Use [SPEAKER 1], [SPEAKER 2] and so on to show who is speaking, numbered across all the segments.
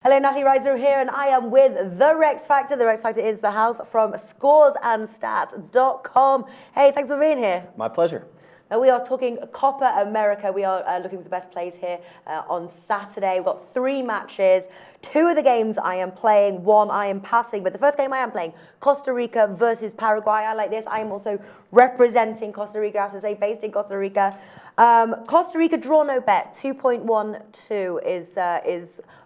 [SPEAKER 1] Hello, Natalie Rydstrom here, and I am with The Rex Factor. The Rex Factor is the house from scoresandstats.com. Hey, thanks for being here.
[SPEAKER 2] My pleasure.
[SPEAKER 1] Now, we are talking Copa America. We are looking for the best plays here on Saturday. We've got 3 matches. 2 of the games I am playing, 1 I am passing. But the first game I am playing, Costa Rica versus Paraguay. I like this. I am also representing Costa Rica, I have to say, based in Costa Rica. Costa Rica draw no bet, 2.12 is a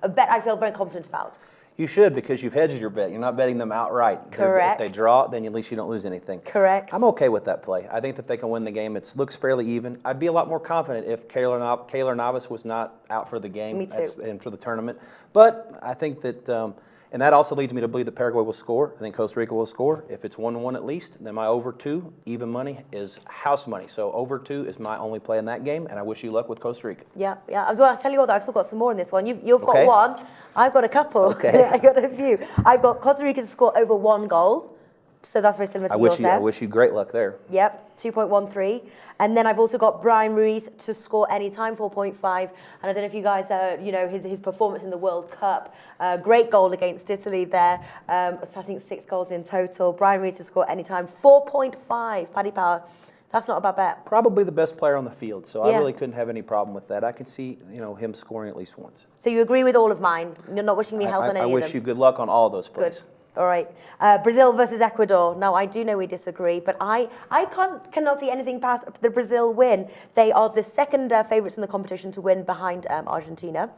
[SPEAKER 1] bet I feel very confident about.
[SPEAKER 2] You should, because you've hedged your bet. You're not betting them outright.
[SPEAKER 1] Correct.
[SPEAKER 2] If they draw, then at least you don't lose anything.
[SPEAKER 1] Correct.
[SPEAKER 2] I'm okay with that play. I think that they can win the game. It looks fairly even. I'd be a lot more confident if Keylor Navas was not out for the game.
[SPEAKER 1] Me too.
[SPEAKER 2] And for the tournament. But I think that, and that also leads me to believe that Paraguay will score. I think Costa Rica will score. If it's 1-1 at least, then my over 2, even money, is house money. So over 2 is my only play in that game, and I wish you luck with Costa Rica.
[SPEAKER 1] Yeah. I'll tell you what, I've still got some more in this one. You've got
[SPEAKER 2] Okay.
[SPEAKER 1] 1, I've got a couple.
[SPEAKER 2] Okay.
[SPEAKER 1] I've got a few. I've got Costa Rica to score over 1 goal. So that's very similar to yours there.
[SPEAKER 2] I wish you great luck there.
[SPEAKER 1] Yep, 2.13. And then I've also got Brian Ruiz to score anytime, 4.5. And I don't know if you guys, his performance in the World Cup. Great goal against Italy there. So I think 6 goals in total. Brian Ruiz to score anytime, 4.5. Paddy Power. That's not a bad bet.
[SPEAKER 2] Probably the best player on the field, so
[SPEAKER 1] Yeah.
[SPEAKER 2] I really couldn't have any problem with that. I could see, him scoring at least once.
[SPEAKER 1] So you agree with all of mine? You're not wishing me health on any of them?
[SPEAKER 2] I wish you good luck on all of those plays.
[SPEAKER 1] Good. All right. Brazil versus Ecuador. Now, I do know we disagree, but I cannot see anything past the Brazil win. They are the second favourites in the competition to win behind Argentina.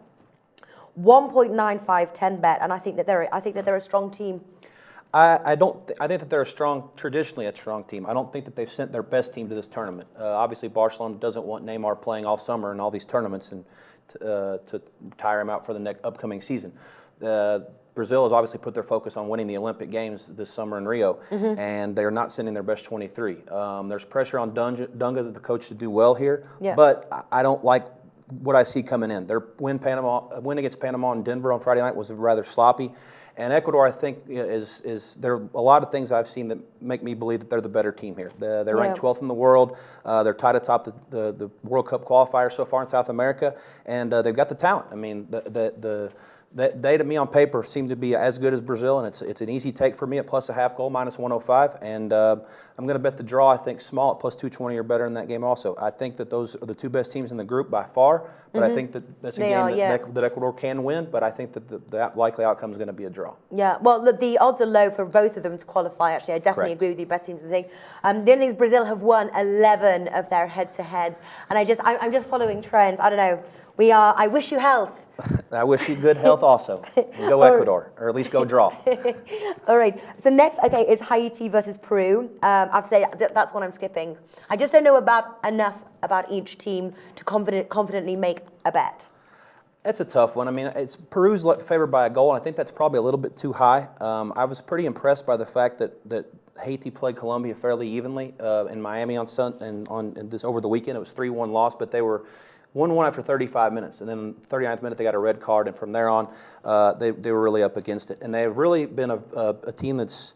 [SPEAKER 1] 1.95 10 bet, and I think that they're a strong team.
[SPEAKER 2] I think that they're traditionally a strong team. I don't think that they've sent their best team to this tournament. Obviously, Barcelona doesn't want Neymar playing all summer in all these tournaments and to tire him out for the upcoming season. Brazil has obviously put their focus on winning the Olympic Games this summer in Rio, and they're not sending their best 23. There's pressure on Dunga, the coach, to do well here, but I don't like what I see coming in. Their win against Panama in Denver on Friday night was rather sloppy. And Ecuador, I think, is there are a lot of things I've seen that make me believe that they're the better team here. They're ranked 12th in the world. They're tied atop the World Cup qualifier so far in South America, and they've got the talent. I mean, they to me on paper seem to be as good as Brazil, and it's an easy take for me at plus a half goal, minus 105. And I'm going to bet the draw, I think, small at plus 220 or better in that game also. I think that those are the 2 best teams in the group by far, but I think that's a game that Ecuador can win, but I think that the likely outcome is going to be a draw. Yeah,
[SPEAKER 1] well, the odds are low for both of them to qualify, actually. I definitely agree with you, best teams in the thing. The only thing is Brazil have won 11 of their head-to-heads, and I'm just following trends. I don't know. I wish you health.
[SPEAKER 2] I wish you good health also. Go Ecuador, or at least go draw.
[SPEAKER 1] All right. So next, is Haiti versus Peru. I have to say that's one I'm skipping. I just don't know enough about each team to confidently make a bet.
[SPEAKER 2] It's a tough one. I mean, Peru's favored by a goal, and I think that's probably a little bit too high. I was pretty impressed by the fact that Haiti played Colombia fairly evenly in Miami over the weekend. It was 3-1 loss, but they were 1-1 after 35 minutes, and then 39th minute they got a red card, and from there on they were really up against it. And they've really been a team that's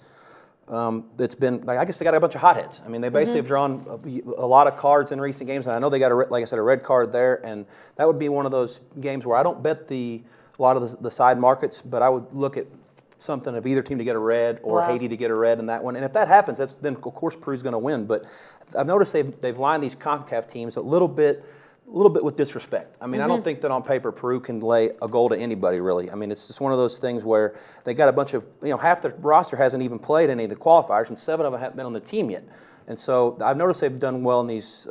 [SPEAKER 2] been, like, I guess they got a bunch of hotheads. I mean, they basically have drawn a lot of cards in recent games, and I know they got, like I said, a red card there, and that would be one of those games where I don't bet a lot of the side markets, but I would look at something of either team to get a red or Haiti to get a red in that one. And if that happens, then of course Peru's going to win. But I've noticed they've lined these CONCACAF teams a little bit with disrespect. I mean, I don't think that on paper Peru can lay a goal to anybody, really. I mean, it's just one of those things where they got a bunch of, half the roster hasn't even played any of the qualifiers, and 7 of them haven't been on the team yet. And so I've noticed they've done well in these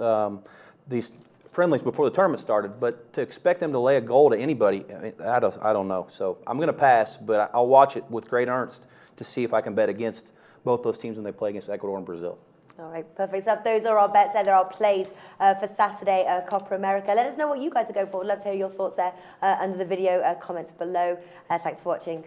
[SPEAKER 2] friendlies before the tournament started, but to expect them to lay a goal to anybody, I don't know. So I'm going to pass, but I'll watch it with great earnest to see if I can bet against both those teams when they play against Ecuador and Brazil.
[SPEAKER 1] All right, perfect. So those are our bets there. There are plays for Saturday, Copa America. Let us know what you guys are going for. We'd love to hear your thoughts there under the video comments below. Thanks for watching.